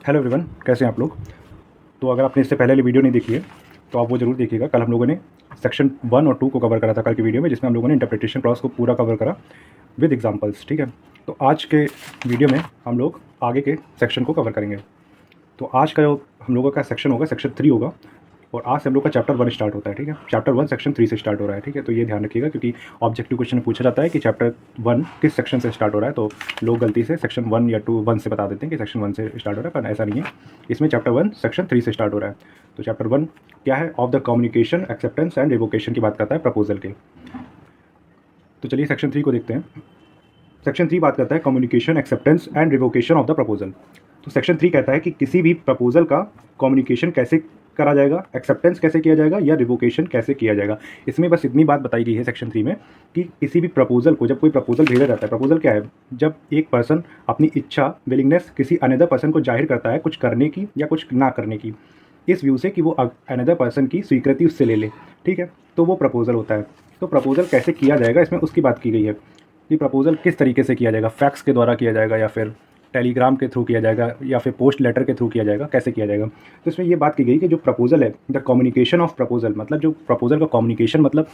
Hello everyone, कैसे हैं आप लोग। तो अगर आपने इससे पहले वाली वीडियो नहीं देखी है तो आप वो ज़रूर देखिएगा। कल हम लोगों ने सेक्शन 1 और 2 को कवर करा था कल की वीडियो में, जिसमें हम लोगों ने इंटरप्रिटेशन क्लॉज को पूरा कवर करा विद एग्जांपल्स। ठीक है, तो आज के वीडियो में हम लोग आगे के सेक्शन को कवर करेंगे। तो आज का जो हम लोगों का सेक्शन होगा सेक्शन 3 होगा, और आज से हम लोग का चैप्टर 1 स्टार्ट होता है। ठीक है, चैप्टर 1 सेक्शन 3 से स्टार्ट हो रहा है। ठीक है, तो ये ध्यान रखिएगा क्योंकि ऑब्जेक्टिव क्वेश्चन में पूछा जाता है कि चैप्टर 1 किस सेक्शन से स्टार्ट हो रहा है, तो लोग गलती से सेक्शन 1 या 2 1 से बता देते हैं कि सेक्शन 1 से स्टार्ट हो रहा है, पर ऐसा नहीं है। इसमें चैप्टर 1 सेक्शन 3 से स्टार्ट हो रहा है। तो चैप्टर 1 क्या है? Of the communication, acceptance and revocation की बात करता है प्रपोजल की। तो चलिए सेक्शन 3 को देखते हैं। सेक्शन 3 बात करता है communication, acceptance and revocation of the proposal. तो सेक्शन 3 कहता है कि किसी भी प्रपोजल का कम्युनिकेशन कैसे करा जाएगा, एक्सेप्टेंस कैसे किया जाएगा या रिवोकेशन कैसे किया जाएगा। इसमें बस इतनी बात बताई गई है सेक्शन 3 में कि किसी भी प्रपोजल को, जब कोई प्रपोजल भेजा जाता है, प्रपोजल क्या है? जब एक पर्सन अपनी इच्छा, विलिंगनेस किसी अनदर पर्सन को जाहिर करता है कुछ करने की या कुछ ना करने की, इस व्यू से कि वो अनदर पर्सन की स्वीकृति उससे ले ले। ठीक है, तो वो प्रपोजल होता है। तो प्रपोजल कैसे किया जाएगा, इसमें उसकी बात की गई है कि प्रपोजल किस तरीके से किया जाएगा, फैक्स के द्वारा किया जाएगा या फिर टेलीग्राम के थ्रू किया जाएगा या फिर पोस्ट लेटर के थ्रू किया जाएगा, कैसे किया जाएगा। तो इसमें ये बात की गई कि जो प्रपोजल है, द कम्युनिकेशन ऑफ प्रपोजल, मतलब जो प्रपोजल का कम्युनिकेशन, मतलब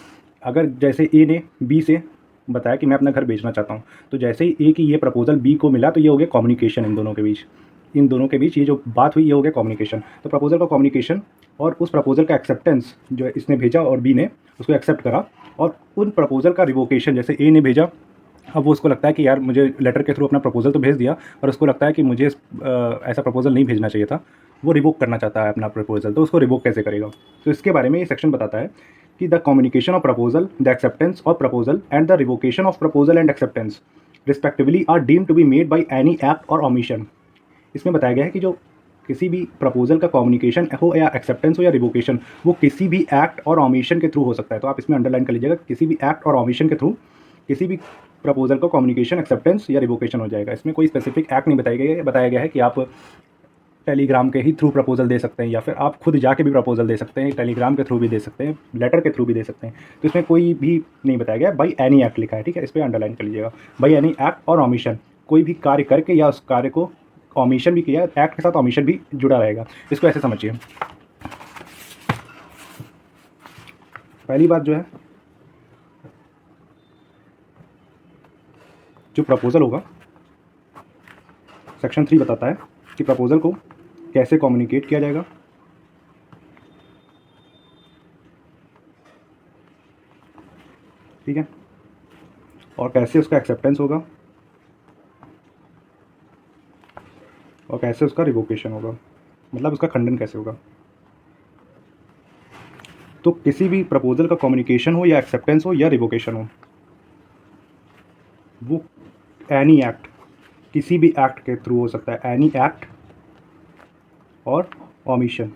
अगर जैसे ए ने बी से बताया कि मैं अपना घर बेचना चाहता हूँ, तो जैसे ही ए की ये प्रपोजल बी को मिला तो ये हो गया कम्युनिकेशन इन दोनों के बीच। इन दोनों के बीच ये जो बात हुई ये हो गया कम्युनिकेशन। तो प्रपोजल का कम्युनिकेशन और उस प्रपोजल का एक्सेप्टेंस, जो इसने भेजा और बी ने उसको एक्सेप्ट करा, और उन प्रपोजल का रिवोकेशन, जैसे ए ने भेजा, अब वो उसको लगता है कि यार मुझे लेटर के थ्रू अपना प्रपोजल तो भेज दिया, और उसको लगता है कि मुझे ऐसा प्रपोजल नहीं भेजना चाहिए था, वो रिवोक करना चाहता है अपना प्रपोजल, तो उसको रिवोक कैसे करेगा। तो इसके बारे में ये सेक्शन बताता है कि the communication of proposal, the acceptance of proposal and the revocation of proposal and acceptance respectively are deemed to be made by any act और ओमिशन। इसमें बताया गया है कि जो किसी भी प्रपोजल का कम्युनिकेशन हो या एक्सेप्टेंस हो या रिवोकेशन, वो किसी भी एक्ट और ओमिशन के थ्रू हो सकता है। तो आप इसमें अंडरलाइन कर लीजिएगा, किसी भी एक्ट और ओमिशन के थ्रू किसी भी प्रपोजल को कम्युनिकेशन, एक्सेप्टेंस या रिवोकेशन हो जाएगा। इसमें कोई स्पेसिफिक एक्ट नहीं बताया गया है कि आप टेलीग्राम के ही थ्रू प्रपोजल दे सकते हैं या फिर आप खुद जाके भी प्रपोजल दे सकते हैं, टेलीग्राम के थ्रू भी दे सकते हैं, लेटर के थ्रू भी दे सकते हैं। तो इसमें कोई भी नहीं बताया गया, बाई एनी एक्ट लिखा है। ठीक है, इस पर अंडरलाइन कर लीजिएगा, बाई एनी एक्ट और ओमिशन, कोई भी कार्य करके या उस कार्य को ओमिशन भी किया, एक्ट के साथ ओमिशन भी जुड़ा रहेगा। इसको ऐसे समझिए। पहली बात जो है, जो प्रपोजल होगा, सेक्शन 3 बताता है कि प्रपोजल को कैसे कम्युनिकेट किया जाएगा, ठीक है, और कैसे उसका एक्सेप्टेंस होगा और कैसे उसका रिवोकेशन होगा, मतलब उसका खंडन कैसे होगा। तो किसी भी प्रपोजल का कम्युनिकेशन हो या एक्सेप्टेंस हो या रिवोकेशन हो, वो एनी एक्ट, किसी भी एक्ट के थ्रू हो सकता है, एनी एक्ट और ओमिशन।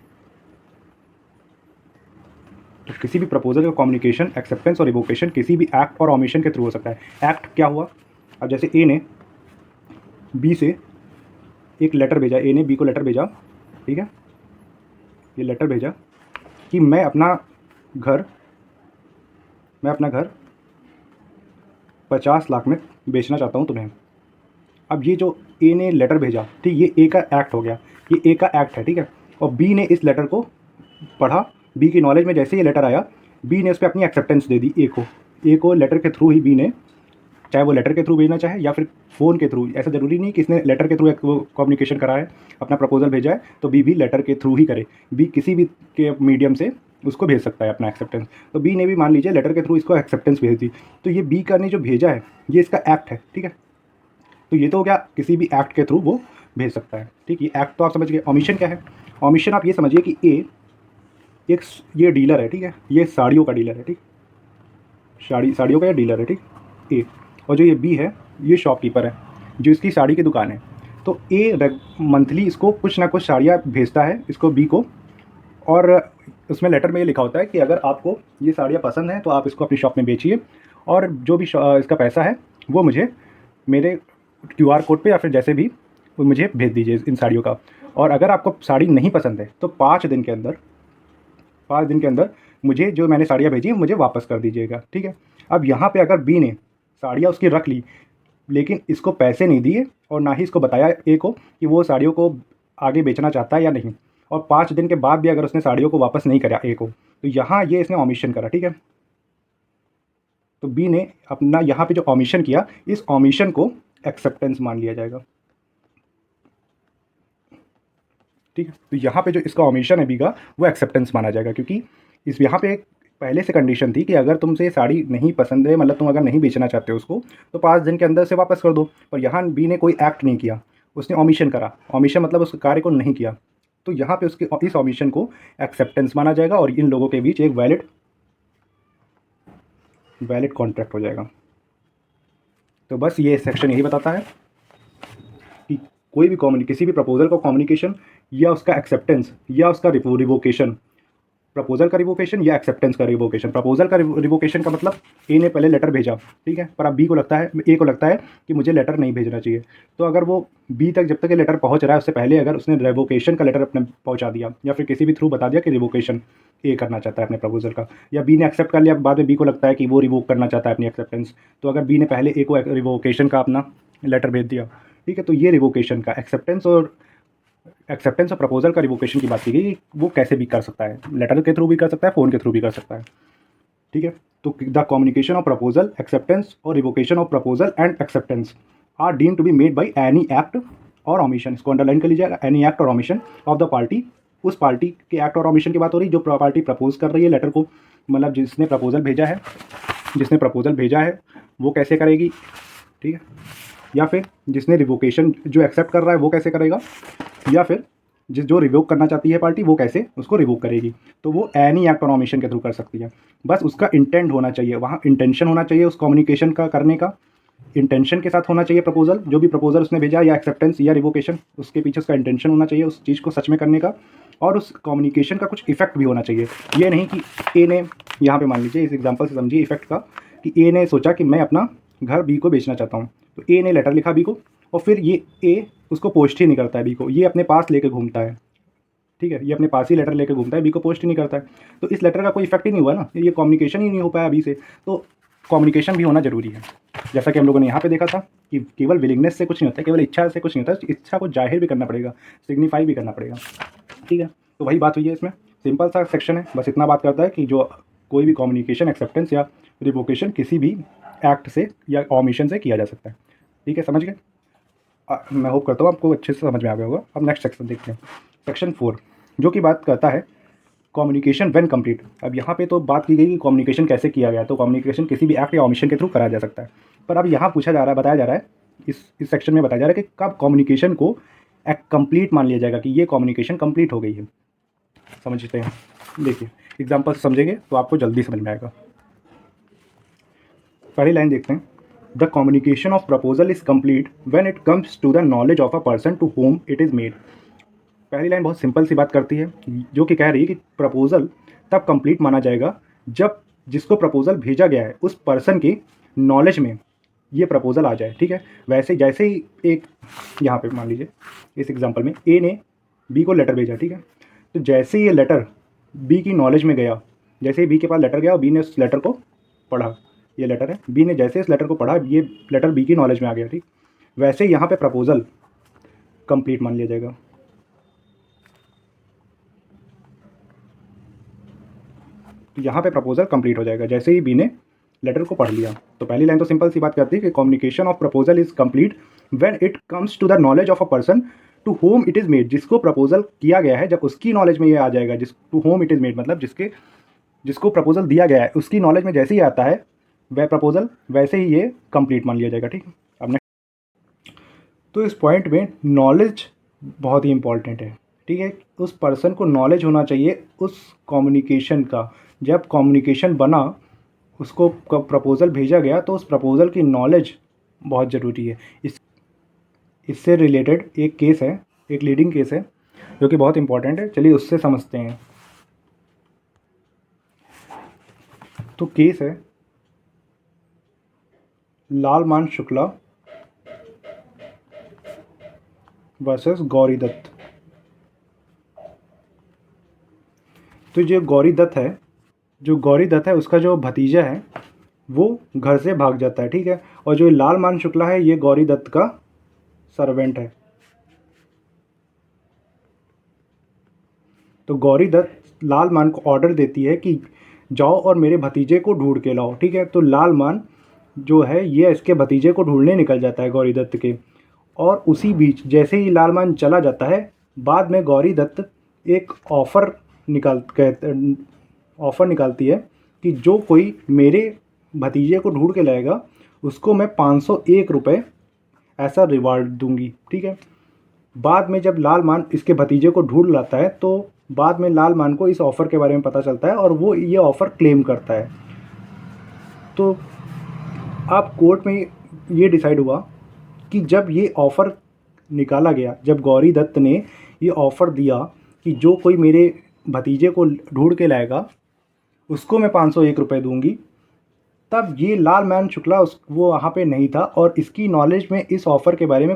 तो किसी भी प्रपोजल का कम्युनिकेशन, एक्सेप्टेंस और रिवोकेशन किसी भी एक्ट और ओमिशन के थ्रू हो सकता है। एक्ट क्या हुआ? अब जैसे ए ने बी से एक लेटर भेजा, ए ने बी को लेटर भेजा, ठीक है, ये लेटर भेजा कि मैं अपना घर 50 लाख में बेचना चाहता हूँ तुम्हें। अब ये जो ए ने लेटर भेजा, ठीक, ये ए का एक्ट हो गया, ये ए का एक्ट है, ठीक है, और बी ने इस लेटर को पढ़ा, बी की नॉलेज में जैसे ये लेटर आया, बी ने उस पर अपनी एक्सेप्टेंस दे दी ए को लेटर के थ्रू ही बी ने, चाहे वो लेटर के थ्रू भेजना चाहे या फिर फ़ोन के थ्रू, ऐसा ज़रूरी नहीं कि इसने लेटर के थ्रू वो कम्युनिकेशन करा है, अपना प्रपोजल भेजा है तो बी भी लेटर के थ्रू ही करे, बी किसी भी के मीडियम से उसको भेज सकता है अपना एक्सेप्टेंस। तो बी ने भी मान लीजिए लेटर के थ्रू इसको एक्सेप्टेंस भेज दी, तो ये बी का ने जो भेजा है ये इसका एक्ट है, ठीक है। तो ये तो हो गया, किसी भी एक्ट के थ्रू वो भेज सकता है, ठीक। ये एक्ट तो आप समझ गए। ओमिशन क्या है? ओमिशन आप ये समझिए कि एक ये डीलर है, ठीक है, ये साड़ियों का डीलर है, ठीक, साड़ियों का ये डीलर है, ठीक, ए, और जो ये बी है ये शॉपकीपर है जो इसकी साड़ी की दुकान है। तो ए मंथली इसको कुछ ना कुछ साड़ियाँ भेजता है इसको बी को, और उसमें लेटर में ये लिखा होता है कि अगर आपको ये साड़ियाँ पसंद हैं तो आप इसको अपनी शॉप में बेचिए, और जो भी इसका पैसा है वो मुझे मेरे QR कोड पे या फिर जैसे भी वो मुझे भेज दीजिए इन साड़ियों का। और अगर आपको साड़ी नहीं पसंद है तो 5 दिन के अंदर मुझे जो मैंने साड़ियाँ भेजी हैं मुझे वापस कर दीजिएगा, ठीक है। अब यहाँ पे अगर बी ने साड़ियाँ उसकी रख ली लेकिन इसको पैसे नहीं दिए और ना ही इसको बताया ए को कि वो साड़ियों को आगे बेचना चाहता है या नहीं, और 5 दिन के बाद भी अगर उसने साड़ियों को वापस नहीं करा ए को, तो यहाँ ये इसने ओमिशन करा, ठीक है। तो बी ने अपना यहाँ पे जो ओमिशन किया, इस ओमिशन को एक्सेप्टेंस मान लिया जाएगा, ठीक है। तो यहाँ पे जो इसका ओमिशन है बी का, वो एक्सेप्टेंस माना जाएगा, क्योंकि इस यहाँ पे पहले से कंडीशन थी कि अगर तुमसे साड़ी नहीं पसंद है, मतलब तुम अगर नहीं बेचना चाहते हो उसको, तो 5 दिन के अंदर से वापस कर दो। पर यहाँ बी ने कोई एक्ट नहीं किया, उसने ओमिशन करा। ओमिशन मतलब उस कार्य को नहीं किया, तो यहाँ पे उसके इस ओमिशन को एक्सेप्टेंस माना जाएगा और इन लोगों के बीच एक वैलिड कॉन्ट्रैक्ट हो जाएगा। तो बस ये सेक्शन यही बताता है कि कोई भी किसी भी प्रपोजल को कम्युनिकेशन या उसका एक्सेप्टेंस या उसका रिवोकेशन, प्रपोजल का रिवोकेशन या एक्सेप्टेंस का रिवोकेशन। प्रपोजल का रिवोकेशन का मतलब ए ने पहले लेटर भेजा, ठीक है, पर अब ए को लगता है कि मुझे लेटर नहीं भेजना चाहिए। तो अगर वो बी तक जब तक ये लेटर पहुंच रहा है, उससे पहले अगर उसने रिवोकेशन का लेटर अपने पहुंचा दिया या फिर किसी भी थ्रू बता दिया कि रिवोकेशन ए करना चाहता है अपने प्रपोजल का, या बी ने एक्सेप्ट कर लिया, बाद में बी को लगता है कि वो रिवोक करना चाहता है अपनी एक्सेप्टेंस, तो अगर बी ने पहले ए को रिवोकेशन का अपना लेटर भेज दिया, ठीक है, तो ये रिवोकेशन का एक्सेप्टेंस और प्रपोजल का रिवोकेशन की बात की गई, वो कैसे भी कर सकता है, लेटर के थ्रू भी कर सकता है, फ़ोन के थ्रू भी कर सकता है, ठीक है। तो the communication of proposal, acceptance और revocation of proposal and acceptance are deem to be made by any act और ओमिशन। इसको अंडरलाइन कर लीजिएगा, एनी एक्ट और ओमिशन ऑफ द पार्टी। उस पार्टी के एक्ट और ओमिशन की बात हो रही है जो पार्टी प्रपोज कर रही है लेटर को, मतलब जिसने प्रपोजल भेजा है वो कैसे करेगी, ठीक है, या फिर जिसने रिवोकेशन जो एक्सेप्ट कर रहा है वो कैसे करेगा, या फिर जो रिवोक करना चाहती है पार्टी वो कैसे उसको रिवोक करेगी। तो वो एनी एक्ट और ओमिशन के थ्रू कर सकती है। बस उसका इंटेंट होना चाहिए, वहाँ इंटेंशन होना चाहिए उस कम्युनिकेशन का करने का, इंटेंशन के साथ होना चाहिए प्रपोजल, जो भी प्रपोजल उसने भेजा या एक्सेप्टेंस या रिवोकेशन, उसके पीछे उसका इंटेंशन होना चाहिए उस चीज़ को सच में करने का, और उस कम्युनिकेशन का कुछ इफेक्ट भी होना चाहिए। ये नहीं कि ए ने, यहाँ पे मान लीजिए इस एग्जांपल से समझिए इफेक्ट का, कि ए ने सोचा कि मैं अपना घर बी को बेचना चाहता हूँ, तो ए ने लेटर लिखा बी को, और फिर ये ए उसको पोस्ट ही नहीं करता है बी को, ये अपने पास लेके घूमता है, ठीक है, ये अपने पास ही लेटर लेके घूमता है, बी को पोस्ट ही नहीं करता है, तो इस लेटर का कोई इफेक्ट ही नहीं हुआ ना, ये कम्युनिकेशन ही नहीं हो पाया बी से। तो कम्युनिकेशन भी होना जरूरी है, जैसा कि हम लोगों ने यहाँ पे देखा था कि केवल विलिंगनेस से कुछ नहीं होता, केवल इच्छा से कुछ नहीं होता, इच्छा को जाहिर भी करना पड़ेगा, सिग्निफाई भी करना पड़ेगा, ठीक है। तो वही बात हुई है इसमें, सिंपल सा सेक्शन है, बस इतना बात करता है कि जो कोई भी कम्युनिकेशन, एक्सेप्टेंस या रिवोकेशन किसी भी एक्ट से या ओमिशन से किया जा सकता है, ठीक है, समझ गए। मैं होप करता हूँ आपको अच्छे से समझ में आ गया होगा। अब नेक्स्ट सेक्शन देखते हैं, सेक्शन 4, जो कि बात करता है कम्युनिकेशन व्हेन कंप्लीट। अब यहाँ पे तो बात की गई कि कम्युनिकेशन कैसे किया गया, तो कम्युनिकेशन किसी भी एक्ट या ओमिशन के थ्रू करा जा सकता है, पर अब यहाँ बताया जा रहा है इस सेक्शन में बताया जा रहा है कि कब कम्युनिकेशन को एक कंप्लीट मान लिया जाएगा कि ये कम्युनिकेशन कंप्लीट हो गई है। समझते हैं, देखिए एग्जाम्पल समझेंगे तो आपको जल्दी समझ में आएगा। पहली लाइन देखते हैं, the communication of proposal is complete when it comes to the knowledge of a person to whom it is made. पहली लाइन बहुत सिंपल सी बात करती है, जो कि कह रही है कि प्रपोजल तब कंप्लीट माना जाएगा जब जिसको प्रपोजल भेजा गया है उस पर्सन की नॉलेज में ये प्रपोजल आ जाए, ठीक है। वैसे जैसे ही एक यहाँ पे मान लीजिए इस एग्जांपल में ए ने बी को लेटर भेजा, ठीक है, तो जैसे ये लेटर बी की नॉलेज में गया, जैसे ही बी के पास लेटर गया और बी ने उस लेटर को पढ़ा, ये लेटर है, बी ने जैसे इस लेटर को पढ़ा, ये लेटर बी की नॉलेज में आ गया, ठीक, वैसे यहाँ पे प्रपोजल कंप्लीट मान लिया जाएगा। तो यहाँ पे प्रपोजल कंप्लीट हो जाएगा जैसे ही बी ने लेटर को पढ़ लिया। तो पहली लाइन तो सिंपल सी बात करती है कि communication of proposal is complete when it comes to the knowledge of a person to whom it is made. जिसको प्रपोजल किया गया है जब उसकी नॉलेज में ये आ जाएगा, जिस to whom it is made मतलब जिसको प्रपोजल दिया गया है उसकी नॉलेज में जैसे ही आता है वह प्रपोजल, वैसे ही ये कंप्लीट मान लिया जाएगा, ठीक है। अब नेक्स्ट, तो इस पॉइंट में नॉलेज बहुत ही इंपॉर्टेंट है, ठीक है। उस पर्सन को नॉलेज होना चाहिए उस कम्युनिकेशन का, जब कम्युनिकेशन बना, उसको प्रपोजल भेजा गया, तो उस प्रपोजल की नॉलेज बहुत ज़रूरी है। इससे रिलेटेड एक केस है, एक लीडिंग केस है जो कि बहुत इंपॉर्टेंट है, चलिए उससे समझते हैं। तो केस है लालमान शुक्ला वर्सेस गौरी दत्त। तो जो गौरी दत्त है उसका जो भतीजा है वो घर से भाग जाता है, ठीक है, और जो लालमान शुक्ला है ये गौरी दत्त का सर्वेंट है। तो गौरी दत्त लाल मान को ऑर्डर देती है कि जाओ और मेरे भतीजे को ढूंढ के लाओ, ठीक है। तो लाल मान जो है ये इसके भतीजे को ढूंढने निकल जाता है गौरी दत्त के। और उसी बीच जैसे ही लाल मान चला जाता है, बाद में गौरी दत्त एक ऑफ़र निकालती है कि जो कोई मेरे भतीजे को ढूंढ के लाएगा उसको मैं 501 रुपये ऐसा रिवार्ड दूंगी, ठीक है। बाद में जब लाल मान इसके भतीजे को ढूंढ लाता है तो बाद में लाल मान को इस ऑफ़र के बारे में पता चलता है और वो ये ऑफ़र क्लेम करता है। तो अब कोर्ट में ये डिसाइड हुआ कि जब ये ऑफ़र निकाला गया, जब गौरी दत्त ने ये ऑफ़र दिया कि जो कोई मेरे भतीजे को ढूंढ के लाएगा उसको मैं 501 रुपये दूंगी, तब ये लाल मान शुक्ला वो वहाँ पे नहीं था और इसकी नॉलेज में इस ऑफ़र के बारे में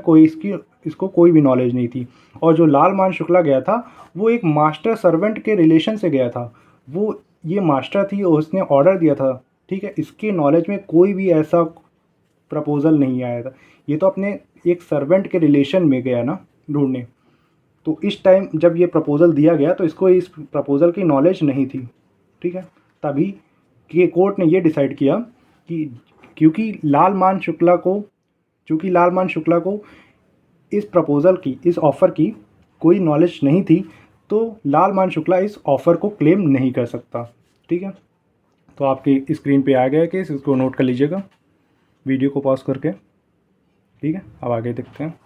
इसको कोई भी नॉलेज नहीं थी। और जो लाल मान शुक्ला गया था वो एक मास्टर सर्वेंट के रिलेशन से गया था, वो ये मास्टर थी और उसने ऑर्डर दिया था, ठीक है। इसके नॉलेज में कोई भी ऐसा प्रपोज़ल नहीं आया था, ये तो अपने एक सर्वेंट के रिलेशन में गया ना ढूंढने। तो इस टाइम जब ये प्रपोज़ल दिया गया तो इसको इस प्रपोज़ल की नॉलेज नहीं थी, ठीक है। तभी कि कोर्ट ने ये डिसाइड किया कि क्योंकि लाल मान शुक्ला को इस प्रपोज़ल की, इस ऑफ़र की कोई नॉलेज नहीं थी, तो लाल मान शुक्ला इस ऑफ़र को क्लेम नहीं कर सकता, ठीक है। तो आपकी स्क्रीन पे आ गया कि इसको नोट कर लीजिएगा वीडियो को पॉज करके, ठीक है। अब आगे देखते हैं।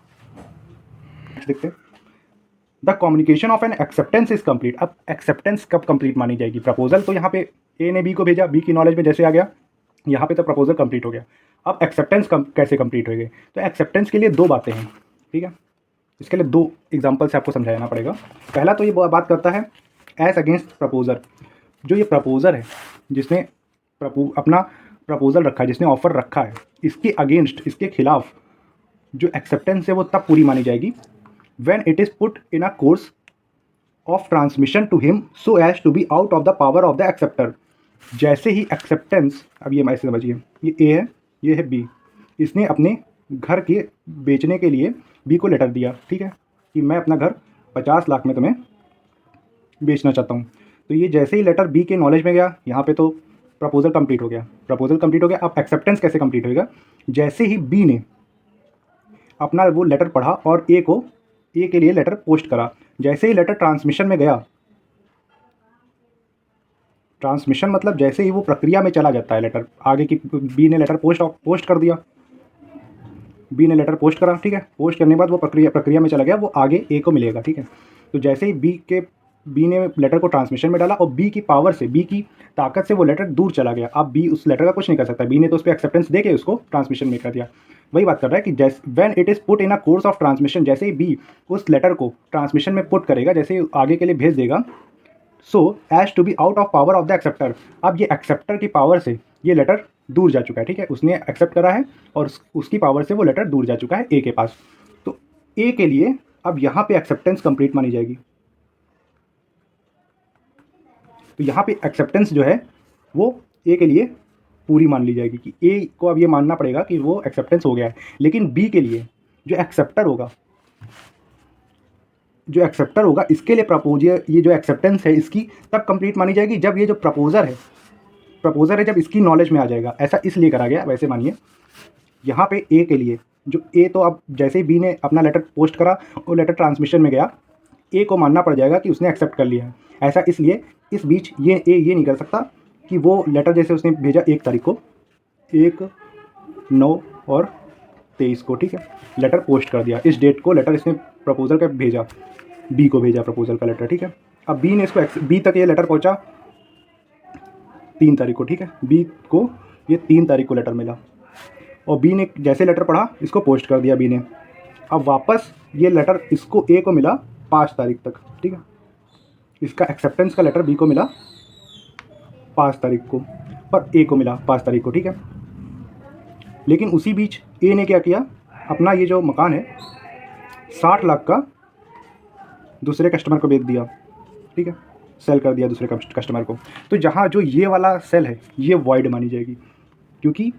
The communication of N acceptance is complete. अब एक्सेप्टेंस कब कंप्लीट मानी जाएगी? प्रपोजल तो यहाँ पे ए ने बी को भेजा, बी की नॉलेज में जैसे आ गया, यहाँ पे तो प्रपोजल कंप्लीट हो गया। अब एक्सेप्टेंस कैसे कंप्लीट होगी? तो एक्सेप्टेंस के लिए दो बातें हैं, ठीक है। इसके लिए दो एग्जाम्पल से आपको समझाना पड़ेगा। पहला तो ये बात करता है एज अगेंस्ट प्रपोजर। जो ये प्रपोजर है जिसने अपना प्रपोजल रखा है, जिसने ऑफर रखा है, इसके अगेंस्ट, इसके खिलाफ जो एक्सेप्टेंस है वो तब पूरी मानी जाएगी when it is put in a course of transmission to him so as to be out of the power of the acceptor। जैसे ही एक्सेप्टेंस, अब ये ऐसे समझिए, ये ए है, ये है बी, इसने अपने घर के बेचने के लिए बी को लेटर दिया, ठीक है, कि मैं अपना घर 50 लाख में तुम्हें बेचना चाहता हूँ। तो ये जैसे ही लेटर बी के नॉलेज में गया, यहाँ पे तो प्रपोजल कंप्लीट हो गया, अब एक्सेप्टेंस कैसे कंप्लीट होएगा? जैसे ही बी ने अपना वो लेटर पढ़ा और ए के लिए लेटर पोस्ट करा, जैसे ही लेटर ट्रांसमिशन में गया, ट्रांसमिशन मतलब जैसे ही वो प्रक्रिया में चला जाता है लेटर आगे की, बी ने लेटर पोस्ट कर दिया, बी ने लेटर पोस्ट करा, ठीक है। पोस्ट करने के बाद वो प्रक्रिया में चला गया, वो आगे ए को मिलेगा, ठीक है। तो जैसे ही बी ने लेटर को ट्रांसमिशन में डाला और बी की पावर से, बी की ताकत से वो लेटर दूर चला गया। अब बी उस लेटर का कुछ नहीं कर सकता, बी ने तो उस पर एक्सेप्टेंस दे के उसको ट्रांसमिशन में कर दिया। वही बात कर रहा है कि when it is put in a course of transmission, जैसे ही बी उस लेटर को ट्रांसमिशन में पुट करेगा, जैसे ही आगे के लिए भेज देगा, so as to be out of power of the acceptor. अब ये एक्सेप्टर की पावर से ये लेटर दूर जा चुका है, ठीक है, उसने एक्सेप्ट करा है और उसकी पावर से वो लेटर दूर जा चुका है ए के पास। तो ए के लिए अब यहाँ पे एक्सेप्टेंस कंप्लीट मानी जाएगी। तो यहाँ पे एक्सेप्टेंस जो है वो ए के लिए पूरी मान ली जाएगी कि ए को अब ये मानना पड़ेगा कि वो एक्सेप्टेंस हो गया है। लेकिन बी के लिए जो एक्सेप्टर होगा इसके लिए ये जो एक्सेप्टेंस है इसकी तब कंप्लीट मानी जाएगी जब ये जो प्रपोजर है जब इसकी नॉलेज में आ जाएगा। ऐसा इसलिए करा गया, वैसे मानिए यहाँ पे ए के लिए जो ए, तो अब जैसे ही बी ने अपना लेटर पोस्ट करा और लेटर ट्रांसमिशन में गया, ए को मानना पड़ जाएगा कि उसने एक्सेप्ट कर लिया है। ऐसा इसलिए इस बीच ये नहीं कर सकता कि वो लेटर जैसे उसने भेजा 1 तारीख को, 1, 9 और 23 को, ठीक है, लेटर पोस्ट कर दिया, इस डेट को लेटर इसने प्रपोजल का भेजा, बी को भेजा प्रपोजल का लेटर, ठीक है। अब बी ने इसको बी तक ये लेटर पहुंचा 3 तारीख को, ठीक है, बी को ये 3 तारीख को लेटर मिला और बी ने जैसे लेटर पढ़ा इसको पोस्ट कर दिया बी ने। अब वापस ये लेटर इसको ए को मिला 5 तारीख तक, ठीक है, इसका एक्सेप्टेंस का लेटर बी को मिला 5 तारीख को और ए को मिला 5 तारीख को, ठीक है। लेकिन उसी बीच ए ने क्या किया, अपना ये जो मकान है 60 लाख का दूसरे कस्टमर को बेच दिया, ठीक है, सेल कर दिया दूसरे कस्टमर को। तो जहाँ जो ये वाला सेल है ये वॉइड मानी जाएगी, क्योंकि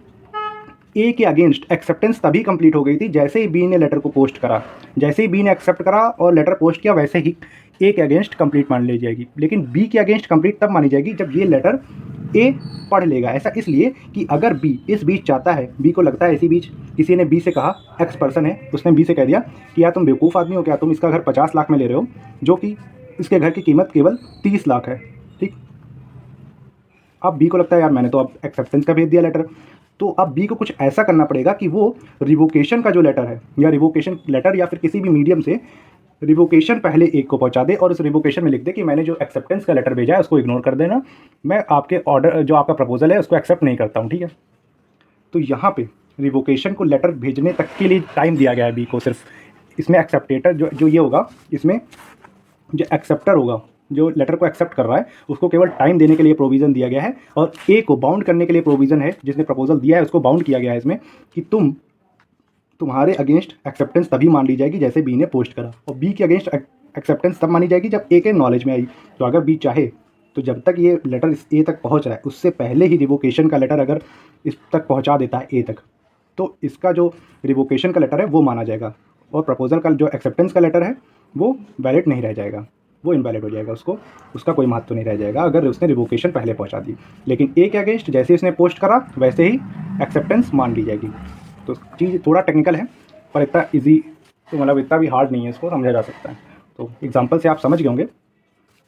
ए के अगेंस्ट एक्सेप्टेंस तभी कंप्लीट हो गई थी जैसे ही बी ने लेटर को पोस्ट करा। जैसे ही बी ने एक्सेप्ट करा और लेटर पोस्ट किया वैसे ही ए के अगेंस्ट कंप्लीट मान ली जाएगी। लेकिन बी के अगेंस्ट कंप्लीट तब मानी जाएगी जब ये लेटर ए पढ़ लेगा। ऐसा इसलिए कि अगर बी इस बीच चाहता है, बी को लगता है इसी बीच किसी ने बी से कहा, एक्स पर्सन है, उसने बी से कह दिया कि यार तुम बेवकूफ़ आदमी हो क्या, तुम इसका घर 50 लाख में ले रहे हो जो कि इसके घर की कीमत केवल 30 लाख है। ठीक, अब बी को लगता है यार मैंने तो अब एक्सेप्टेंस का भेज दिया लेटर, तो अब बी को कुछ ऐसा करना पड़ेगा कि वो रिवोकेशन का जो लेटर है या रिवोकेशन लेटर या फिर किसी भी मीडियम से रिवोकेशन पहले एक को पहुंचा दे और उस रिवोकेशन में लिख दे कि मैंने जो एक्सेप्टेंस का लेटर भेजा है उसको इग्नोर कर देना, मैं आपके ऑर्डर जो आपका प्रपोजल है उसको एक्सेप्ट नहीं करता हूँ। ठीक है, तो यहाँ पे रिवोकेशन को लेटर भेजने तक के लिए टाइम दिया गया है बी को सिर्फ। इसमें एक्सेप्टेटर जो ये होगा, इसमें जो एक्सेप्टर होगा जो लेटर को एक्सेप्ट कर रहा है उसको केवल टाइम देने के लिए प्रोविज़न दिया गया है, और ए को बाउंड करने के लिए प्रोविज़न है, जिसने प्रपोजल दिया है उसको बाउंड किया गया है इसमें कि तुम्हारे अगेंस्ट एक्सेप्टेंस तभी मान ली जाएगी जैसे बी ने पोस्ट करा, और बी के अगेंस्ट एक्सेप्टेंस तब मानी जाएगी जब ए के नॉलेज में आई। तो अगर बी चाहे तो जब तक ये लेटर इस ए तक पहुंच रहा है उससे पहले ही रिवोकेशन का लेटर अगर इस तक पहुंचा देता है ए तक, तो इसका जो रिवोकेशन का लेटर है वो माना जाएगा, और प्रपोजल का जो एक्सेप्टेंस का लेटर है वो वैलिड नहीं रह जाएगा, वो इनवैलिड हो जाएगा, उसका कोई महत्व नहीं रह जाएगा अगर उसने रिवोकेशन पहले पहुंचा दी। लेकिन ए के अगेंस्ट जैसे उसने पोस्ट करा वैसे ही एक्सेप्टेंस मान ली जाएगी। तो चीज़ थोड़ा टेक्निकल है पर इतना इजी, तो मतलब इतना भी हार्ड नहीं है, इसको समझा जा सकता है। तो एग्जांपल से आप समझ गए होंगे।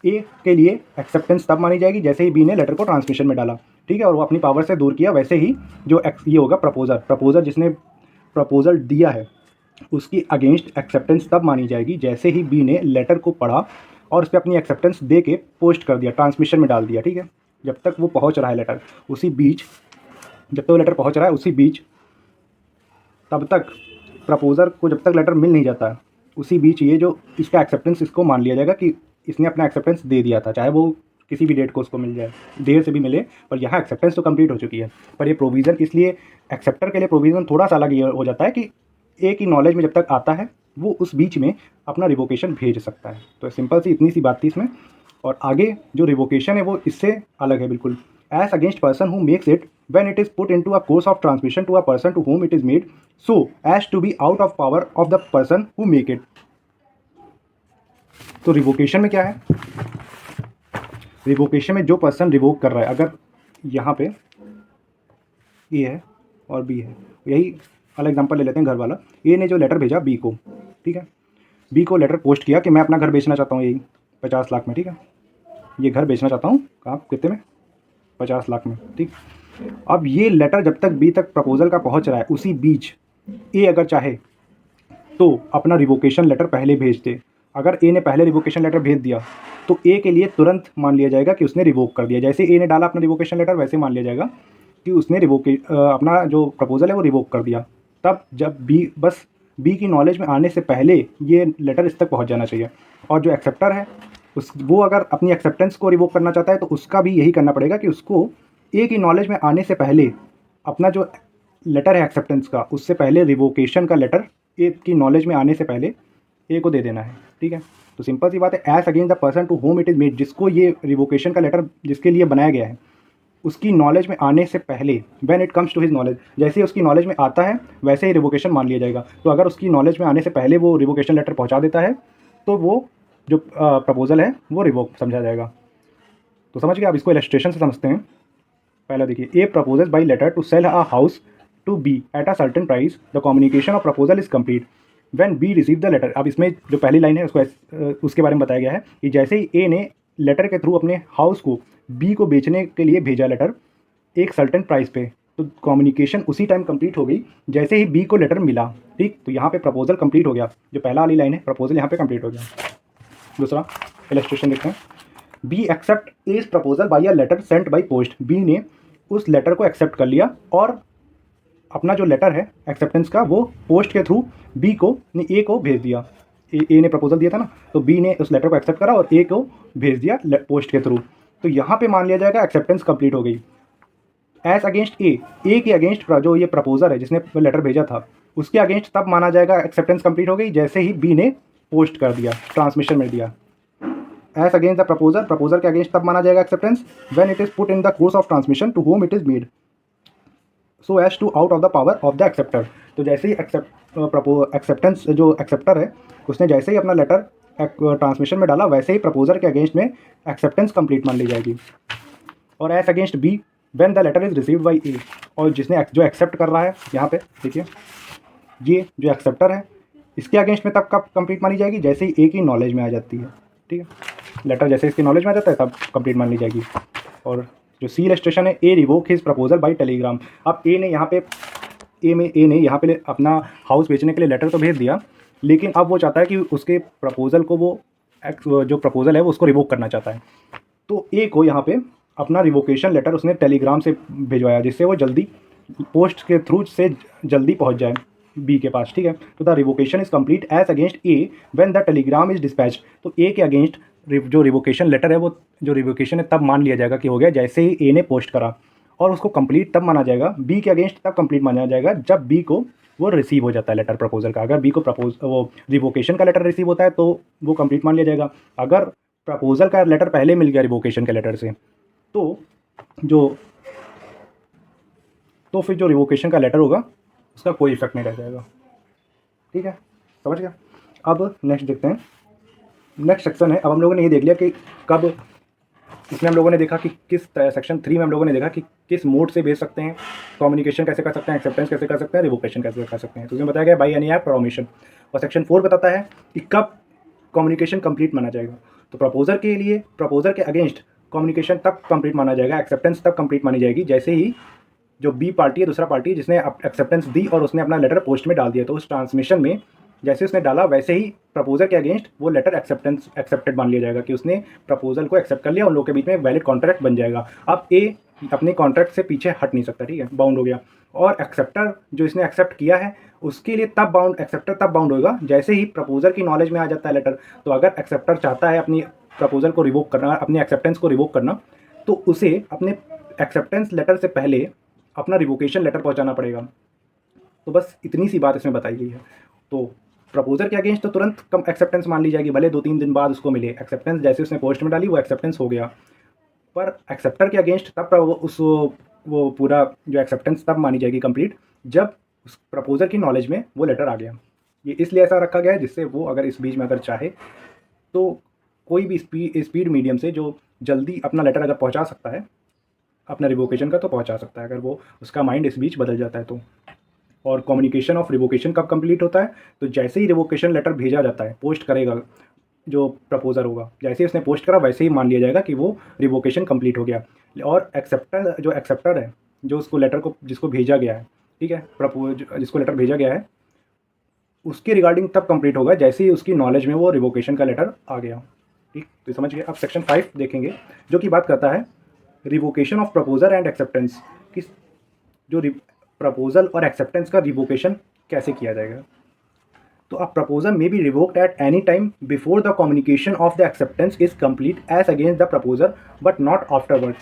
ए के लिए एक्सेप्टेंस तब मानी जाएगी जैसे ही बी ने लेटर को ट्रांसमिशन में डाला, ठीक है, और वो अपनी पावर से दूर किया, वैसे ही जो ये होगा प्रपोजर जिसने प्रपोजल दिया है उसकी अगेंस्ट एक्सेप्टेंस तब मानी जाएगी जैसे ही बी ने लेटर को पढ़ा और उस पर अपनी एक्सेप्टेंस दे के पोस्ट कर दिया, ट्रांसमिशन में डाल दिया। ठीक है, जब तक वो पहुंच रहा है लेटर, उसी बीच जब तक वो लेटर पहुंच रहा है उसी बीच, तब तक प्रपोजर को जब तक लेटर मिल नहीं जाता उसी बीच ये जो इसका एक्सेप्टेंस इसको मान लिया जाएगा कि इसने अपना एक्सेप्टेंस दे दिया था, चाहे वो किसी भी डेट को उसको मिल जाए, देर से भी मिले, पर यहाँ एक्सेप्टेंस तो कंप्लीट हो चुकी है। पर ये प्रोविज़न इसलिए एक्सेप्टर के लिए प्रोविज़न थोड़ा सा अलग ये हो जाता है कि ए की नॉलेज में जब तक आता है वो उस बीच में अपना रिवोकेशन भेज सकता है। तो सिंपल सी इतनी सी बात थी इसमें। और आगे जो रिवोकेशन है वो इससे अलग है बिल्कुल। As against person who makes it when it is put into a course of transmission to a person to whom it is made so as to be out of power of the person who make it। तो revocation में क्या है, revocation में जो person revoke कर रहा है, अगर यहाँ पे ए है और बी है, यही वाला एग्जांपल ले लेते हैं घर वाला। ए ने जो लेटर भेजा बी को, ठीक है, बी को लेटर पोस्ट किया कि मैं अपना घर बेचना चाहता हूँ यही 50 लाख में, ठीक है, ये घर बेचना चाहता हूँ, कहाँ कितने में, 50 लाख में, ठीक। अब ये लेटर जब तक बी तक प्रपोजल का पहुंच रहा है उसी बीच ए अगर चाहे तो अपना रिवोकेशन लेटर पहले भेज दे। अगर ए ने पहले रिवोकेशन लेटर भेज दिया तो ए के लिए तुरंत मान लिया जाएगा कि उसने रिवोक कर दिया। जैसे ए ने डाला अपना रिवोकेशन लेटर वैसे मान लिया जाएगा कि उसने अपना जो प्रपोजल है वो रिवोक कर दिया। तब जब बी की नॉलेज में आने से पहले ये लेटर इस तक पहुँच जाना चाहिए। और जो एक्सेप्टर है वो अगर अपनी एक्सेप्टेंस को रिवोक करना चाहता है तो उसका भी यही करना पड़ेगा कि उसको ए की नॉलेज में आने से पहले अपना जो लेटर है एक्सेप्टेंस का, उससे पहले रिवोकेशन का लेटर ए की नॉलेज में आने से पहले ए को दे देना है। ठीक है, तो सिंपल सी बात है। As against the person to whom it is made, जिसको ये रिवोकेशन का लेटर जिसके लिए बनाया गया है उसकी नॉलेज में आने से पहले, when it comes to his knowledge, जैसे ही उसकी नॉलेज में आता है वैसे ही रिवोकेशन मान लिया जाएगा। तो अगर उसकी नॉलेज में आने से पहले वो रिवोकेशन लेटर पहुँचा देता है तो वो जो प्रपोजल है वो रिवोक समझा जाएगा। तो समझ गए, अब इसको इलस्ट्रेशन से समझते हैं। पहला देखिए, A proposes by letter to sell a house to B at a certain price, the communication of proposal is complete when B receive the letter. अब इसमें जो पहली लाइन है उसके बारे में बताया गया है कि जैसे ही ए ने लेटर के थ्रू अपने हाउस को बी को बेचने के लिए भेजा लेटर एक सर्टेन प्राइस पे, तो कम्युनिकेशन उसी टाइम कंप्लीट हो गई जैसे ही बी को लेटर मिला। ठीक, तो यहाँ पे प्रपोजल कंप्लीट हो गया। जो पहला वाली लाइन है प्रपोजल यहाँ पे कंप्लीट हो गया। दूसरा इलस्ट्रेशन देखते हैं। B accept A's proposal by a letter sent by post, B ने उस लेटर को एक्सेप्ट कर लिया और अपना जो लेटर है एक्सेप्टेंस का वो पोस्ट के थ्रू बी को ए को भेज दिया। ए ने प्रपोजल दिया था ना, तो बी ने उस लेटर को एक्सेप्ट करा और ए को भेज दिया पोस्ट के थ्रू। तो यहाँ पे मान लिया जाएगा एक्सेप्टेंस कंप्लीट हो गई। एज अगेंस्ट ए के अगेंस्ट जो ये प्रपोजर है जिसने लेटर भेजा था उसके अगेंस्ट तब माना जाएगा एक्सेप्टेंस कंप्लीट हो गई जैसे ही बी ने पोस्ट कर दिया, ट्रांसमिशन में दिया। एज अगेंस्ट द प्रपोजर के अगेंस्ट तब माना जाएगा acceptance when it is put in the course of transmission to whom it is made. So as to out of the power of the acceptor. तो जैसे ही एक्सेप्टेंस जो एक्सेप्टर है उसने जैसे ही अपना लेटर ट्रांसमिशन में डाला, वैसे ही प्रपोजर के अगेंस्ट में एक्सेप्टेंस कंप्लीट मान ली जाएगी। और as against B when the letter is received by A, और जिसने जो एक्सेप्ट कर रहा है यहाँ पे देखिए, ये जो एक्सेप्टर है इसके अगेंस्ट में तब कब कंप्लीट मानी जाएगी, जैसे ही ए की नॉलेज में आ जाती है। ठीक है, लेटर जैसे इसकी नॉलेज में आ जाता है तब कंप्लीट मान ली जाएगी। और जो सी इलस्ट्रेशन है, A revoke his proposal by telegram. अब ए ने यहाँ पे यहाँ पे अपना हाउस बेचने के लिए लेटर तो भेज दिया, लेकिन अब वो चाहता है कि उसके प्रपोजल को वो जो प्रपोजल है वो उसको रिवोक करना चाहता है। तो ए को यहाँ पे अपना रिवोकेशन लेटर उसने टेलीग्राम से भिजवाया, जिससे वो जल्दी पोस्ट के थ्रू से जल्दी पहुँच जाए बी के पास। ठीक है, तो the revocation is complete as against A when the telegram is dispatch. तो ए के अगेंस्ट जो रिवोकेशन लेटर है, वो जो रिवोकेशन है तब मान लिया जाएगा कि हो गया जैसे ही ए ने पोस्ट करा, और उसको कंप्लीट तब माना जाएगा, बी के अगेंस्ट तब कंप्लीट माना जाएगा जब बी को वो रिसीव हो जाता है लेटर प्रपोजल का। अगर बी को वो रिवोकेशन का लेटर रिसीव होता है तो वो कंप्लीट मान लिया जाएगा। अगर प्रपोजल का लेटर पहले मिल गया रिवोकेशन के लेटर से, तो फिर जो रिवोकेशन का लेटर होगा उसका कोई इफेक्ट नहीं रह जाएगा। ठीक है, समझ गया। अब नेक्स्ट देखते हैं, नेक्स्ट सेक्शन है। अब हम लोगों ने ये देख लिया कि कब, इसमें हम लोगों ने देखा कि किस सेक्शन 3 में हम लोगों ने देखा कि किस मोड से भेज सकते हैं, कम्युनिकेशन कैसे कर सकते हैं, एक्सेप्टेंस कैसे कर सकते हैं, रिवोकेशन कैसे कर सकते हैं। तो उसमें बताया गया बाई एनी ऐप परमिशन। और सेक्शन 4 बताता है कि कब कम्युनिकेशन कंप्लीट माना जाएगा। तो प्रपोजर के लिए, प्रपोजर के अगेंस्ट कम्युनिकेशन तब कंप्लीट माना जाएगा, एक्सेप्टेंस तब कंप्लीट मानी जाएगी जैसे ही जो बी पार्टी है, दूसरा पार्टी जिसने एक्सेप्टेंस दी और उसने अपना लेटर पोस्ट में डाल दिया, तो उस ट्रांसमिशन में जैसे उसने डाला वैसे ही प्रपोजल के अगेंस्ट वो लेटर एक्सेप्टेड मान लिया जाएगा कि उसने प्रपोजल को एक्सेप्ट कर लिया, उन लोगों के बीच में वैलिड कॉन्ट्रैक्ट बन जाएगा। अब ए अपने कॉन्ट्रैक्ट से पीछे हट नहीं सकता, ठीक है, बाउंड हो गया। और एक्सेप्टर जो इसने एक्सेप्ट किया है उसके लिए एक्सेप्टर तब बाउंड होगा जैसे ही प्रपोजल की नॉलेज में आ जाता है लेटर। तो अगर एक्सेप्टर चाहता है अपनी प्रपोजल को रिवोक करना, अपनी एक्सेप्टेंस को रिवोक करना, तो उसे अपने एक्सेप्टेंस लेटर से पहले अपना रिवोकेशन लेटर पहुंचाना पड़ेगा। तो बस इतनी सी बात इसमें बताई गई है। तो प्रपोजर के अगेंस्ट तो तुरंत कम एक्सेप्टेंस मान ली जाएगी, भले 2-3 दिन बाद उसको मिले एक्सेप्टेंस, जैसे उसने पोस्ट में डाली वो एक्सेप्टेंस हो गया। पर एक्सेप्टर के अगेंस्ट तब वो पूरा जो एक्सेप्टेंस तब मानी जाएगी कंप्लीट जब उस प्रपोजर की नॉलेज में वो लेटर आ गया। ये इसलिए ऐसा रखा गया है जिससे वो अगर इस बीच में अगर चाहे तो कोई भी स्पीड मीडियम से जो जल्दी अपना लेटर अगर पहुंचा सकता है अपना रिवोकेशन का, तो पहुंचा सकता है अगर वो उसका माइंड इस बीच बदल जाता है तो। और कम्युनिकेशन ऑफ रिवोकेशन कब कंप्लीट होता है, तो जैसे ही रिवोकेशन लेटर भेजा जाता है, पोस्ट करेगा जो प्रपोजर होगा, जैसे ही उसने पोस्ट करा वैसे ही मान लिया जाएगा कि वो रिवोकेशन कंप्लीट हो गया। और एक्सेप्टर है जो उसको लेटर को जिसको भेजा गया है, ठीक है, जिसको लेटर भेजा गया है उसकी रिगार्डिंग तब कंप्लीट होगा जैसे ही उसकी नॉलेज में वो रिवोकेशन का लेटर आ गया। ठीक, तो समझ गए। अब सेक्शन 5 देखेंगे जो कि बात करता है revocation of proposer and acceptance, कि जो प्रपोजल और एक्सेप्टेंस का रिवोकेशन कैसे किया जाएगा। तो a proposal may be revoked at any time before the communication of the acceptance is complete as against the proposer but not afterward.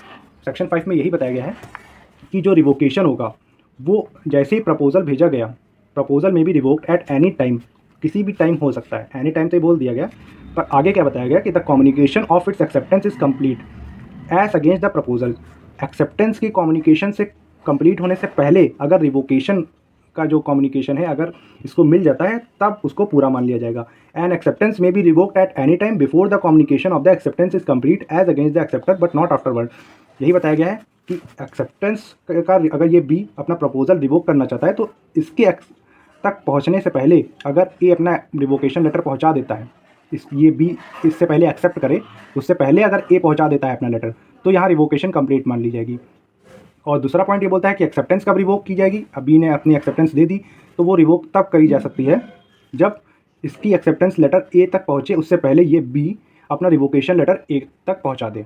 Section 5 में यही बताया गया है कि जो रिवोकेशन होगा वो जैसे ही प्रपोजल भेजा गया, प्रपोजल में भी रिवोक्ड एट एनी टाइम, किसी भी टाइम हो सकता है, एनी टाइम तो बोल दिया गया, पर आगे क्या बताया गया कि the communication of its acceptance is complete as against the proposal. Acceptance की कम्युनिकेशन से कंप्लीट होने से पहले अगर रिवोकेशन का जो कम्युनिकेशन है अगर इसको मिल जाता है तब उसको पूरा मान लिया जाएगा। An acceptance may be revoked at any time before the communication of the acceptance is complete as against the acceptor but not afterward. यही बताया गया है कि एक्सेप्टेंस का अगर ये बी अपना प्रपोजल रिवोक करना चाहता है तो इसके तक पहुंचने से पहले अगर ए अपना रिवोकेशन लेटर पहुंचा देता है, ये बी इससे पहले एक्सेप्ट करे, उससे पहले अगर ए पहुंचा देता है अपना लेटर, तो यहाँ रिवोकेशन कंप्लीट मान ली जाएगी। और दूसरा पॉइंट ये बोलता है कि एक्सेप्टेंस कब रिवोक की जाएगी। अब बी ने अपनी एक्सेप्टेंस दे दी तो वो रिवोक तब करी जा सकती है जब इसकी एक्सेप्टेंस लेटर ए तक पहुँचे, उससे पहले ये बी अपना रिवोकेशन लेटर ए तक पहुँचा दे।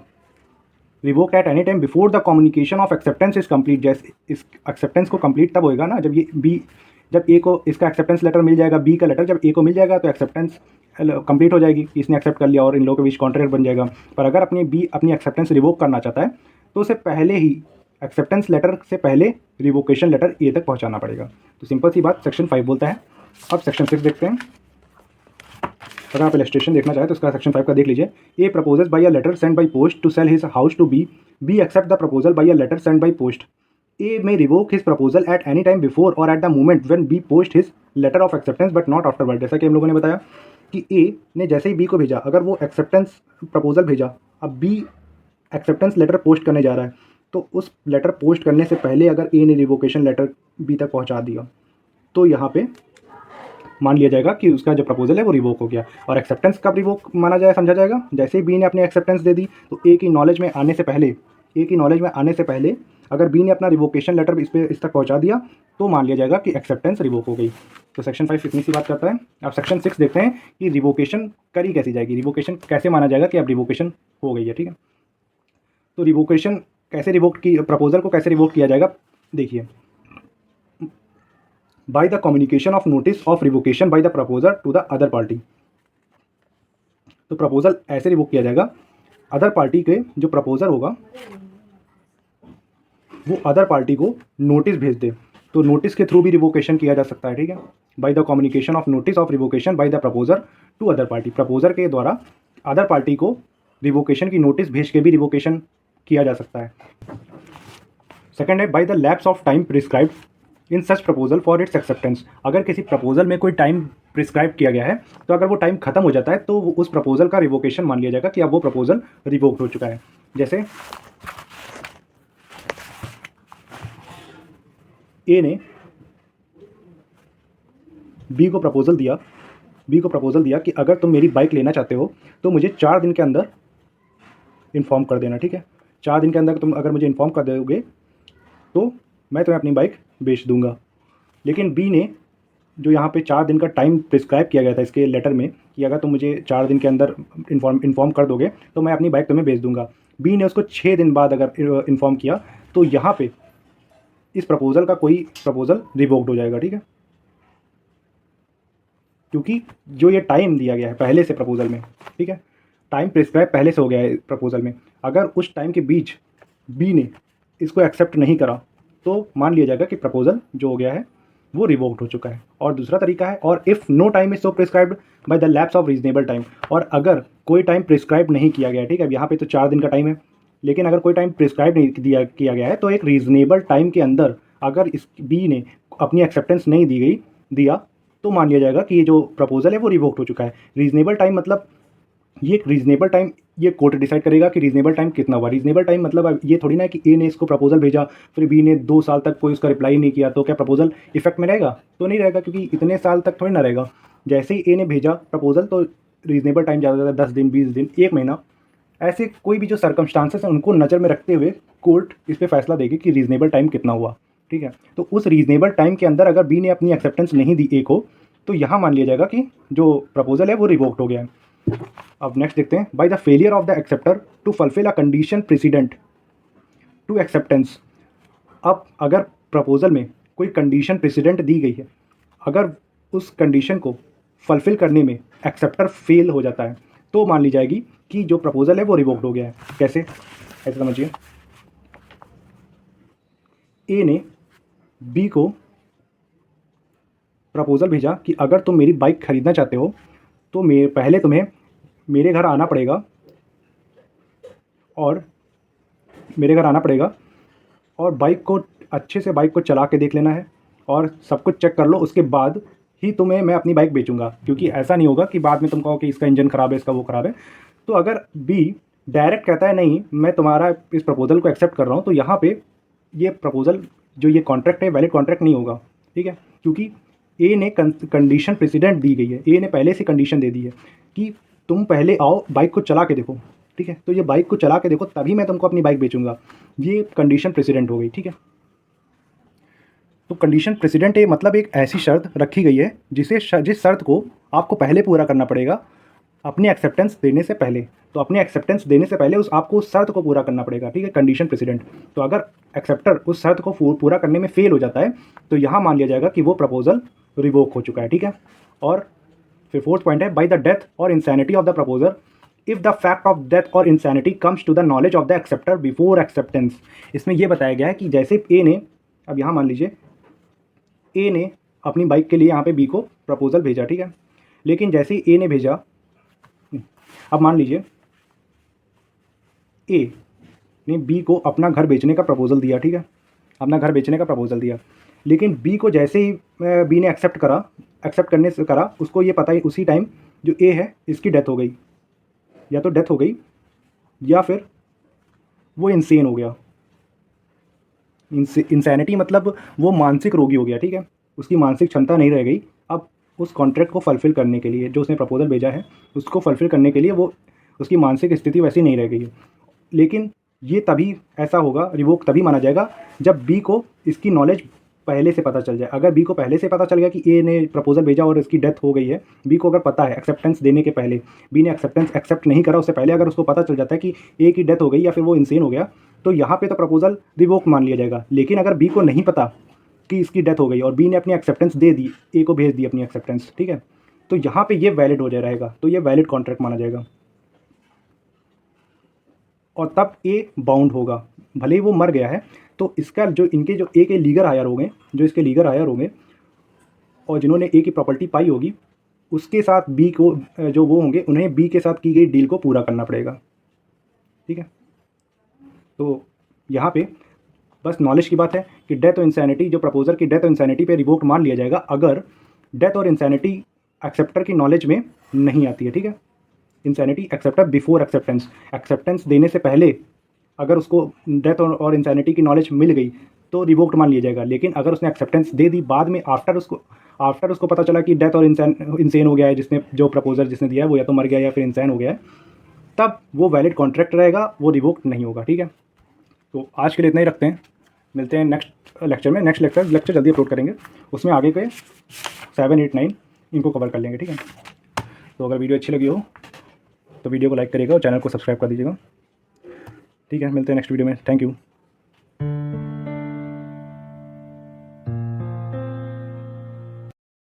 Revoke at any time before the communication of acceptance is complete. जैसे इस एक्सेप्टेंस को कंप्लीट तब होएगा ना जब ए को इसका एक्सेप्टेंस लेटर मिल जाएगा, बी का लेटर जब ए को मिल जाएगा तो एक्सेप्टेंस कंप्लीट हो जाएगी, इसने एक्सेप्ट कर लिया और इन लोगों के बीच कॉन्ट्रैक्ट बन जाएगा। पर अगर बी अपनी एक्सेप्टेंस रिवोक करना चाहता है तो उसे पहले ही एक्सेप्टेंस लेटर से पहले रिवोकेशन लेटर ए तक पहुंचाना पड़ेगा। तो सिंपल सी बात सेक्शन 5 बोलता है। अब सेक्शन 6 देखते हैं। अगर आप इलस्ट्रेशन देखना चाहें तो उसका सेक्शन 5 का देख लीजिए। A proposes by a letter send by post to sell his house to B accept the proposal by a letter send by post. A may revoke his proposal at any time before or at the moment when B post his letter of acceptance but not afterward। जैसा कि हम लोगों ने बताया कि ए ने जैसे ही बी को भेजा, अगर वो एक्सेप्टेंस प्रपोजल भेजा, अब बी एक्सेप्टेंस लेटर पोस्ट करने जा रहा है, तो उस लेटर पोस्ट करने से पहले अगर ए ने रिवोकेशन लेटर बी तक पहुंचा दिया तो यहाँ पे मान लिया जाएगा कि उसका जो प्रपोजल है वो रिवोक हो गया। और एक्सेप्टेंस कब रिवोक माना जाए, समझा जाएगा, जैसे ही बी ने अपनी एक्सेप्टेंस दे दी तो ए की नॉलेज में आने से पहले अगर बी ने अपना रिवोकेशन लेटर इस तक पहुंचा दिया तो मान लिया जाएगा कि एक्सेप्टेंस रिवोक हो गई। तो सेक्शन 5 इतनी सी बात करता है। अब सेक्शन 6 देखते हैं कि रिवोकेशन करी कैसी जाएगी, रिवोकेशन कैसे माना जाएगा कि अब रिवोकेशन हो गई है। ठीक है, तो रिवोकेशन कैसे रिवोक की, प्रपोजल को कैसे रिवोक किया जाएगा, देखिए, by the communication of notice of revocation by the proposer to the other party. तो प्रपोजल ऐसे रिवोक किया जाएगा, अदर पार्टी के जो प्रपोजर होगा वो अदर पार्टी को नोटिस भेज दे, तो नोटिस के थ्रू भी रिवोकेशन किया जा सकता है। ठीक है, by the communication of notice of revocation by the proposer to other party, proposer के द्वारा अदर पार्टी को रिवोकेशन की नोटिस भेज के भी रिवोकेशन किया जा सकता है। सेकंड है by the lapse of time prescribed in such proposal for its acceptance. अगर किसी प्रपोजल में कोई टाइम प्रिस्क्राइब किया गया है तो अगर वो टाइम खत्म हो जाता है तो उस प्रपोजल का रिवोकेशन मान लिया जाएगा कि अब वो प्रपोजल रिवोक्ड हो चुका है। जैसे ए ने बी को प्रपोजल दिया कि अगर तुम मेरी बाइक लेना चाहते हो तो मुझे 4 दिन के अंदर इन्फॉर्म कर देना। ठीक है, 4 दिन के अंदर तुम अगर मुझे इन्फॉर्म कर दोगे तो मैं तुम्हें अपनी बाइक बेच दूंगा। लेकिन बी ने जो यहाँ पे 4 दिन का टाइम प्रिस्क्राइब किया गया था इसके लेटर में कि अगर तुम मुझे 4 दिन के अंदर इन्फॉर्म कर दोगे तो मैं अपनी बाइक तुम्हें बेच दूंगा, बी ने उसको 6 दिन बाद अगर इन्फॉर्म किया तो यहाँ पे इस प्रपोजल का कोई प्रपोजल रिवोक्ड हो जाएगा। ठीक है, क्योंकि जो ये टाइम दिया गया है पहले से प्रपोजल में, ठीक है, टाइम प्रिस्क्राइब पहले से हो गया है प्रपोजल में, अगर उस टाइम के बीच बी ने इसको एक्सेप्ट नहीं करा तो मान लिया जाएगा कि प्रपोजल जो हो गया है वो रिवोक्ड हो चुका है। और दूसरा तरीका है, और if no time is so prescribed by the lapse of reasonable time, और अगर कोई टाइम प्रिस्क्राइब नहीं किया गया, ठीक है, अब यहाँ पे तो 4 दिन का टाइम है, लेकिन अगर कोई टाइम प्रिस्क्राइब नहीं किया गया है तो एक रीजनेबल टाइम के अंदर अगर इस बी ने अपनी एक्सेप्टेंस नहीं दिया तो मान लिया जाएगा कि ये जो प्रपोजल है वो रिवोक्ड हो चुका है। रीजनेबल टाइम मतलब ये रीजनेबल टाइम ये कोर्ट डिसाइड करेगा कि रीजनेबल टाइम कितना हुआ। रीजनेबल टाइम मतलब अब ये थोड़ी ना है कि ए ने इसको प्रपोजल भेजा फिर बी ने 2 साल तक कोई उसका रिप्लाई नहीं किया तो क्या प्रपोजल इफेक्ट में रहेगा, तो नहीं रहेगा, क्योंकि इतने साल तक थोड़ी ना रहेगा। जैसे ही ए ने भेजा प्रपोजल तो रीजनेबल टाइम ज़्यादा से ज़्यादा 10 दिन, 20 दिन, 1 महीना, ऐसे कोई भी जो सर्कमस्टांसेस हैं उनको नज़र में रखते हुए कोर्ट इस पर फैसला देगी कि रीजनेबल टाइम कितना हुआ। ठीक है, तो उस रीजनेबल टाइम के अंदर अगर बी ने अपनी एक्सेप्टेंस नहीं दी ए को तो यहाँ मान लिया जाएगा कि जो प्रपोजल है वो रिवोक्ड हो गया है। अब नेक्स्ट देखते हैं, by the failure of the acceptor to fulfil a condition precedent to acceptance. अब अगर प्रपोजल में कोई कंडीशन प्रेसिडेंट दी गई है, अगर उस कंडीशन को फुलफिल करने में एक्सेप्टर फेल हो जाता है तो मान ली जाएगी कि जो प्रपोजल है वो रिवोक्ड हो गया है। कैसे, ऐसे समझिए, ए ने बी को प्रपोजल भेजा कि अगर तुम मेरी बाइक खरीदना चाहते हो तो पहले तुम्हें मेरे घर आना पड़ेगा और बाइक को अच्छे से बाइक को चला के देख लेना है और सब कुछ चेक कर लो, उसके बाद ही तुम्हें मैं अपनी बाइक बेचूंगा, क्योंकि ऐसा नहीं होगा कि बाद में तुम कहो कि इसका इंजन ख़राब है, इसका वो ख़राब है। तो अगर बी डायरेक्ट कहता है नहीं मैं तुम्हारा इस प्रपोजल को एक्सेप्ट कर रहा हूँ तो यहाँ पे ये प्रपोजल जो ये कॉन्ट्रैक्ट है वैलिड कॉन्ट्रैक्ट नहीं होगा। ठीक है, क्योंकि ए ने कंडीशन प्रेसिडेंट दी गई है, ए ने पहले से कंडीशन दे दी है कि तुम पहले आओ बाइक को चला के देखो। ठीक है, तो ये बाइक को चला के देखो तभी मैं तुमको अपनी बाइक बेचूंगा, ये कंडीशन प्रेसिडेंट हो गई। ठीक है, तो कंडीशन प्रेसिडेंट है मतलब एक ऐसी शर्त रखी गई है जिस शर्त को आपको पहले पूरा करना पड़ेगा अपनी एक्सेप्टेंस देने से पहले। तो अपनी एक्सेप्टेंस देने से पहले आपको उस शर्त को पूरा करना पड़ेगा। ठीक है, कंडीशन प्रेसिडेंट। तो अगर एक्सेप्टर उस शर्त को पूरा करने में फेल हो जाता है तो यहाँ मान लिया जाएगा कि वो प्रपोजल रिवोक हो चुका है। ठीक है, और फिर 4th पॉइंट है, बाय द डेथ और insanity of the proposer if the fact of death और insanity comes to the knowledge of the acceptor before acceptance. इसमें यह बताया गया है कि जैसे ए ने, अब यहाँ मान लीजिए ए ने अपनी बाइक के लिए यहाँ पे बी को प्रपोजल भेजा, ठीक है, लेकिन जैसे ही ए ने भेजा, अब मान लीजिए ए ने बी को अपना घर बेचने का प्रपोजल दिया, ठीक है, अपना घर बेचने का प्रपोजल दिया, लेकिन बी को जैसे ही बी ने एक्सेप्ट करने से करा, उसको ये पता ही उसी टाइम जो ए है इसकी डेथ हो गई, या तो डेथ हो गई या फिर वो इंसेन हो गया। इंसैनिटी मतलब वो मानसिक रोगी हो गया, ठीक है, उसकी मानसिक क्षमता नहीं रह गई। अब उस कॉन्ट्रैक्ट को फुलफ़िल करने के लिए, जो उसने प्रपोजल भेजा है उसको फुलफ़िल करने के लिए, वो उसकी मानसिक स्थिति वैसी नहीं रह गई है। लेकिन ये तभी ऐसा होगा, रिवोक तभी माना जाएगा जब बी को इसकी नॉलेज पहले से पता चल जाए। अगर बी को पहले से पता चल गया कि ए ने प्रपोजल भेजा और इसकी डेथ हो गई है, बी को अगर पता है एक्सेप्टेंस देने के पहले, बी ने एक्सेप्ट नहीं करा उससे पहले, अगर उसको पता चल जाता है कि ए की डेथ हो गई या फिर वो इंसेन हो गया, तो यहाँ पे तो प्रपोजल रिवोक मान लिया जाएगा। लेकिन अगर बी को नहीं पता कि इसकी डेथ हो गई और बी ने अपनी एक्सेप्टेंस दे दी, ए को भेज दी अपनी एक्सेप्टेंस, ठीक है, तो यहाँ पे ये वैलिड हो जाए रहेगा, तो ये वैलिड कॉन्ट्रैक्ट माना जाएगा और तब ए बाउंड होगा। भले ही वो मर गया है, तो इसका जो इनके जो ए के लीगल हायर होंगे, जो इसके लीगल हायर होंगे और जिन्होंने ए की प्रॉपर्टी पाई होगी, उसके साथ बी को जो वो होंगे, उन्हें बी के साथ की गई डील को पूरा करना पड़ेगा, ठीक है। तो यहाँ पे बस नॉलेज की बात है कि डेथ और इंसैनिटी, जो प्रपोजर की डेथ और इंसैनिटी पे रिवोक मान लिया जाएगा अगर डेथ और इंसैनिटी एक्सेप्टर की नॉलेज में नहीं आती है, ठीक है। इंसैनिटी एक्सेप्टर बिफोर एक्सेप्टेंस देने से पहले अगर उसको डेथ और इंसैनिटी की नॉलेज मिल गई तो रिवोक्ड मान लिया जाएगा। लेकिन अगर उसने एक्सेप्टेंस दे दी बाद में, आफ्टर उसको पता चला कि डेथ और इंसेन हो गया है, जिसने जो प्रपोजल जिसने दिया है वो या तो मर गया या फिर इंसैन हो गया है, तब वो वैलिड कॉन्ट्रैक्ट रहेगा, वो रिवोक्ड नहीं होगा, ठीक है। तो आज के लिए इतना ही रखते हैं, मिलते हैं नेक्स्ट लेक्चर में। नेक्स्ट लेक्चर जल्दी अपलोड करेंगे, उसमें आगे के 7, 8, 9 इनको कवर कर लेंगे, ठीक है। तो अगर वीडियो अच्छी लगी हो तो वीडियो को लाइक करिएगा और चैनल को सब्सक्राइब कर दीजिएगा, ठीक है। मिलते हैं नेक्स्ट वीडियो में, थैंक यू।